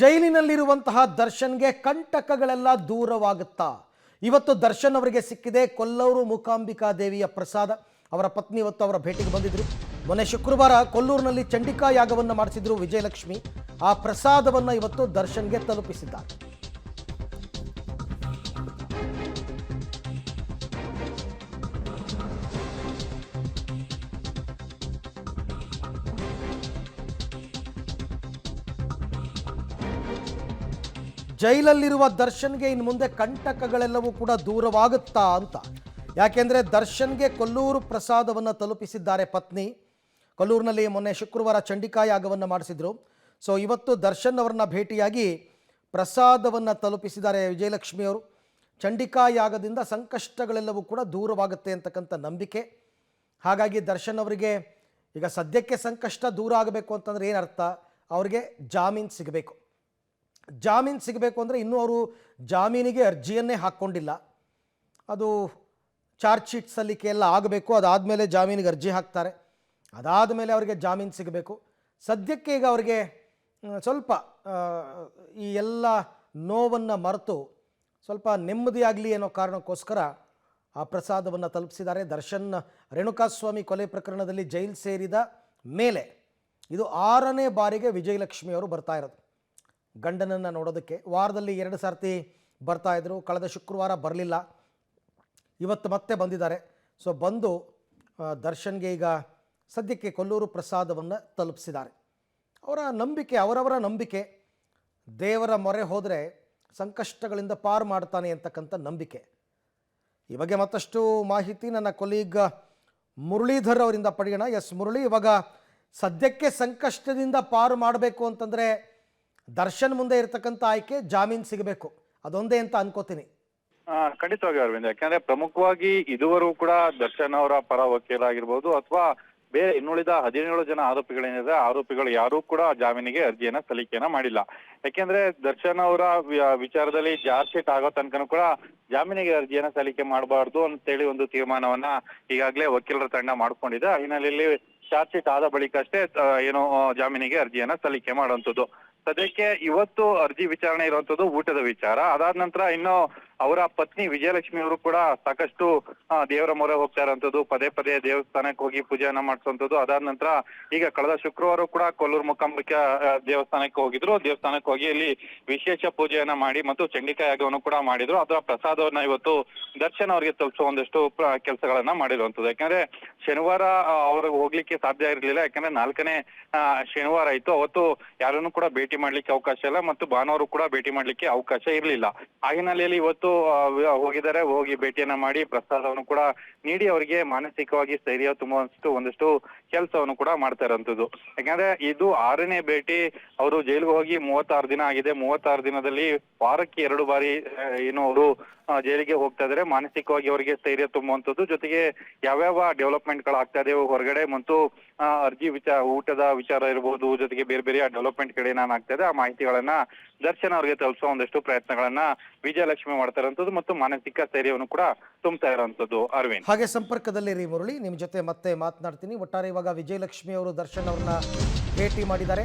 ಜೈಲಿನಲ್ಲಿರುವಂತಹ ದರ್ಶನ್ಗೆ ಕಂಟಕಗಳೆಲ್ಲ ದೂರವಾಗುತ್ತಾ? ಇವತ್ತು ದರ್ಶನ್ ಅವರಿಗೆ ಸಿಕ್ಕಿದೆ ಕೊಲ್ಲೂರು ಮೂಕಾಂಬಿಕಾ ದೇವಿಯ ಪ್ರಸಾದ. ಅವರ ಪತ್ನಿ ಇವತ್ತು ಅವರ ಭೇಟಿಗೆ ಬಂದಿದ್ರು. ಮೊನ್ನೆ ಶುಕ್ರವಾರ ಕೊಲ್ಲೂರಿನಲ್ಲಿ ಚಂಡಿಕಾ ಯಾಗವನ್ನು ಮಾಡಿಸಿದ್ರು ವಿಜಯಲಕ್ಷ್ಮಿ. ಆ ಪ್ರಸಾದವನ್ನು ಇವತ್ತು ದರ್ಶನ್ಗೆ ತಲುಪಿಸಿದ್ದಾರೆ. ಜೈಲಲ್ಲಿರುವ ದರ್ಶನ್ಗೆ ಇನ್ನು ಮುಂದೆ ಕಂಟಕಗಳೆಲ್ಲವೂ ಕೂಡ ದೂರವಾಗುತ್ತಾ ಅಂತ. ಯಾಕೆಂದರೆ ದರ್ಶನ್ಗೆ ಕೊಲ್ಲೂರು ಪ್ರಸಾದವನ್ನು ತಲುಪಿಸಿದ್ದಾರೆ ಪತ್ನಿ. ಕೊಲ್ಲೂರಿನಲ್ಲಿ ಮೊನ್ನೆ ಶುಕ್ರವಾರ ಚಂಡಿಕಾ ಯಾಗವನ್ನು ಮಾಡಿಸಿದ್ರು. ಸೊ ಇವತ್ತು ದರ್ಶನ್ ಅವರನ್ನ ಭೇಟಿಯಾಗಿ ಪ್ರಸಾದವನ್ನು ತಲುಪಿಸಿದ್ದಾರೆ ವಿಜಯಲಕ್ಷ್ಮಿಯವರು. ಚಂಡಿಕಾ ಯಾಗದಿಂದ ಸಂಕಷ್ಟಗಳೆಲ್ಲವೂ ಕೂಡ ದೂರವಾಗುತ್ತೆ ಅಂತಕ್ಕಂಥ ನಂಬಿಕೆ. ಹಾಗಾಗಿ ದರ್ಶನ್ ಅವರಿಗೆ ಈಗ ಸದ್ಯಕ್ಕೆ ಸಂಕಷ್ಟ ದೂರ ಆಗಬೇಕು ಅಂತಂದರೆ ಏನರ್ಥ? ಅವರಿಗೆ ಜಾಮೀನು ಸಿಗಬೇಕು. ಜಾಮೀನು ಸಿಗಬೇಕು ಅಂದರೆ ಇನ್ನೂ ಅವರು ಜಾಮೀನಿಗೆ ಅರ್ಜಿಯನ್ನೇ ಹಾಕ್ಕೊಂಡಿಲ್ಲ. ಅದು ಚಾರ್ಜ್ ಶೀಟ್ ಸಲ್ಲಿಕೆ ಎಲ್ಲ ಆಗಬೇಕು. ಅದಾದಮೇಲೆ ಜಾಮೀನಿಗೆ ಅರ್ಜಿ ಹಾಕ್ತಾರೆ. ಅದಾದ ಮೇಲೆ ಅವರಿಗೆ ಜಾಮೀನು ಸಿಗಬೇಕು. ಸದ್ಯಕ್ಕೆ ಈಗ ಅವರಿಗೆ ಸ್ವಲ್ಪ ಈ ಎಲ್ಲ ನೋವನ್ನು ಮರೆತು ಸ್ವಲ್ಪ ನೆಮ್ಮದಿಯಾಗಲಿ ಅನ್ನೋ ಕಾರಣಕ್ಕೋಸ್ಕರ ಆ ಪ್ರಸಾದವನ್ನು ತಲುಪಿಸಿದ್ದಾರೆ. ದರ್ಶನ್ ರೇಣುಕಾಸ್ವಾಮಿ ಕೊಲೆ ಪ್ರಕರಣದಲ್ಲಿ ಜೈಲು ಸೇರಿದ ಮೇಲೆ ಇದು 6ನೇ ಬಾರಿಗೆ ವಿಜಯಲಕ್ಷ್ಮಿಯವರು ಬರ್ತಾ ಇರೋದು ಗಂಡನನ್ನು ನೋಡೋದಕ್ಕೆ. ವಾರದಲ್ಲಿ 2 ಸರ್ತಿ ಬರ್ತಾಯಿದ್ರು. ಕಳೆದ ಶುಕ್ರವಾರ ಬರಲಿಲ್ಲ, ಇವತ್ತು ಮತ್ತೆ ಬಂದಿದ್ದಾರೆ. ಸೊ ಬಂದು ದರ್ಶನ್ಗೆ ಈಗ ಸದ್ಯಕ್ಕೆ ಕೊಲ್ಲೂರು ಪ್ರಸಾದವನ್ನು ತಲುಪಿಸಿದ್ದಾರೆ. ಅವರವರ ನಂಬಿಕೆ ದೇವರ ಮೊರೆ ಹೋದರೆ ಸಂಕಷ್ಟಗಳಿಂದ ಪಾರು ಮಾಡ್ತಾನೆ ಅಂತಕ್ಕಂಥ ನಂಬಿಕೆ. ಈ ಬಗ್ಗೆ ಮತ್ತಷ್ಟು ಮಾಹಿತಿ ನನ್ನ ಕೊಲೀಗ್ ಮುರಳೀಧರ್ ಅವರಿಂದ ಪಡೆಯೋಣ. ಎಸ್ ಮುರಳಿ, ಇವಾಗ ಸದ್ಯಕ್ಕೆ ಸಂಕಷ್ಟದಿಂದ ಪಾರು ಮಾಡಬೇಕು ಅಂತಂದರೆ ದರ್ಶನ್ ಮುಂದೆ ಇರತಕ್ಕಂಥ ಆಯ್ಕೆ ಜಾಮೀನು ಸಿಗಬೇಕು, ಅದೊಂದೇ ಅಂತ ಅನ್ಕೋತೀನಿ. ಖಂಡಿತವಾಗಿ ಅರವಿಂದ್, ಯಾಕಂದ್ರೆ ಪ್ರಮುಖವಾಗಿ ಇದುವರೆಗೂ ಕೂಡ ದರ್ಶನ್ ಅವರ ಪರ ವಕೀಲ ಆಗಿರ್ಬೋದು ಅಥವಾ ಬೇರೆ ಇನ್ನುಳಿದ 17 ಜನ ಆರೋಪಿಗಳೇನಿದೆ, ಆರೋಪಿಗಳು ಯಾರೂ ಕೂಡ ಜಾಮೀನಿಗೆ ಅರ್ಜಿಯನ್ನ ಸಲ್ಲಿಕೆಯನ್ನ ಮಾಡಿಲ್ಲ. ಯಾಕೆಂದ್ರೆ ದರ್ಶನ್ ಅವರ ವಿಚಾರದಲ್ಲಿ ಚಾರ್ಜ್ ಶೀಟ್ ಆಗೋ ತನಕನೂ ಕೂಡ ಜಾಮೀನಿಗೆ ಅರ್ಜಿಯನ್ನ ಸಲ್ಲಿಕೆ ಮಾಡಬಾರ್ದು ಅಂತೇಳಿ ಒಂದು ತೀರ್ಮಾನವನ್ನ ಈಗಾಗಲೇ ವಕೀಲರ ತಂಡ ಮಾಡ್ಕೊಂಡಿದೆ. ಆ ಹಿನ್ನೆಲೆಯಲ್ಲಿ ಚಾರ್ಜ್ ಶೀಟ್ ಆದ ಬಳಿಕ ಅಷ್ಟೇ ಏನು ಜಾಮೀನಿಗೆ ಅರ್ಜಿಯನ್ನ ಸಲ್ಲಿಕೆ ಮಾಡುವಂಥದ್ದು. ಸದ್ಯಕ್ಕೆ ಇವತ್ತು ಅರ್ಜಿ ವಿಚಾರಣೆ ಇರುವಂತದ್ದು ಊಟದ ವಿಚಾರ. ಅದಾದ ನಂತರ ಇನ್ನು ಅವರ ಪತ್ನಿ ವಿಜಯಲಕ್ಷ್ಮಿ ಅವರು ಕೂಡ ಸಾಕಷ್ಟು ದೇವರ ಮೊರೆ ಹೋಗ್ತಾ ಇರುವಂತದ್ದು, ಪದೇ ಪದೇ ದೇವಸ್ಥಾನಕ್ಕೆ ಹೋಗಿ ಪೂಜೆಯನ್ನ ಮಾಡಿಸುವಂತದ್ದು. ಅದಾದ ನಂತರ ಈಗ ಕಳೆದ ಶುಕ್ರವಾರ ಕೂಡ ಕೊಲ್ಲೂರು ಮೂಕಾಂಬಿಕಾ ದೇವಸ್ಥಾನಕ್ಕೆ ಹೋಗಿದ್ರು. ದೇವಸ್ಥಾನಕ್ಕೆ ಹೋಗಿ ಅಲ್ಲಿ ವಿಶೇಷ ಪೂಜೆಯನ್ನ ಮಾಡಿ ಮತ್ತು ಚಂಡಿಕಾ ಯಾಗವನ್ನು ಕೂಡ ಮಾಡಿದ್ರು. ಅದರ ಪ್ರಸಾದವನ್ನ ಇವತ್ತು ದರ್ಶನ್ ಅವರಿಗೆ ತಲುಪಿಸುವ ಒಂದಷ್ಟು ಕೆಲಸಗಳನ್ನ ಮಾಡಿರುವಂತದ್ದು. ಯಾಕಂದ್ರೆ ಶನಿವಾರ ಅವ್ರಿಗೆ ಹೋಗ್ಲಿಕ್ಕೆ ಸಾಧ್ಯ ಇರಲಿಲ್ಲ. ಯಾಕಂದ್ರೆ 4ನೇ ಶನಿವಾರ ಇತ್ತು. ಅವತ್ತು ಯಾರನ್ನು ಕೂಡ ಭೇಟಿ ಮಾಡ್ಲಿಕ್ಕೆ ಅವಕಾಶ ಇಲ್ಲ ಮತ್ತು ಭಾನುವಾರ ಕೂಡ ಭೇಟಿ ಮಾಡ್ಲಿಕ್ಕೆ ಅವಕಾಶ ಇರಲಿಲ್ಲ. ಆ ಹಿನ್ನೆಲೆಯಲ್ಲಿ ಇವತ್ತು ಹೋಗಿದ್ದಾರೆ. ಹೋಗಿ ಭೇಟಿಯನ್ನ ಮಾಡಿ ಪ್ರಸಾದವನ್ನು ಕೂಡ ನೀಡಿ ಅವರಿಗೆ ಮಾನಸಿಕವಾಗಿ ಸ್ಥೈರ್ಯ ತುಂಬುವಷ್ಟು ಒಂದಷ್ಟು ಕೆಲಸವನ್ನು ಕೂಡ ಮಾಡ್ತಾ ಇರುವಂತದ್ದು. ಯಾಕಂದ್ರೆ ಇದು 6ನೇ ಭೇಟಿ. ಅವರು ಜೈಲಿಗೆ ಹೋಗಿ 36 ದಿನ ಆಗಿದೆ. 36 ದಿನದಲ್ಲಿ ವಾರಕ್ಕೆ 2 ಬಾರಿ ಏನು ಅವರು ಜೈಲಿಗೆ ಹೋಗ್ತಾ ಇದಾರೆ. ಮಾನಸಿಕವಾಗಿ ಅವರಿಗೆ ಸ್ಥೈರ್ಯ ತುಂಬುವಂಥದ್ದು, ಜೊತೆಗೆ ಯಾವ್ಯಾವ ಡೆವಲಪ್ಮೆಂಟ್ ಗಳಾಗ್ತಾ ಇದೆ ಹೊರಗಡೆ ಮತ್ತು ಅರ್ಜಿ ಊಟದ ವಿಚಾರ ಇರಬಹುದು, ಜೊತೆಗೆ ಬೇರೆ ಬೇರೆ ಡೆವಲಪ್ಮೆಂಟ್ ಕಡೆ ಏನಾಗ್ತಾ ಇದೆ ಆ ಮಾಹಿತಿಗಳನ್ನ ದರ್ಶನ್ ಅವರಿಗೆ ತಲುಪಿಸುವ ಒಂದಷ್ಟು ಪ್ರಯತ್ನಗಳನ್ನ ವಿಜಯಲಕ್ಷ್ಮಿ ಮಾಡ್ತಾ ಇರುವಂತದ್ದು ಮತ್ತು ಮಾನಸಿಕ ಸ್ಥೈರ್ಯವನ್ನು ಕೂಡ ತುಂಬತಾ ಇರುವಂತದ್ದು. ಅರವಿಂದ್, ಹಾಗೆ ಸಂಪರ್ಕದಲ್ಲಿ ಮುರಳಿ, ನಿಮ್ ಜೊತೆ ಮತ್ತೆ ಮಾತನಾಡ್ತೀನಿ. ಒಟ್ಟಾರೆ ಇವಾಗ ವಿಜಯಲಕ್ಷ್ಮಿ ಅವರು ದರ್ಶನ್ ಅವ್ರನ್ನ ಭೇಟಿ ಮಾಡಿದ್ದಾರೆ.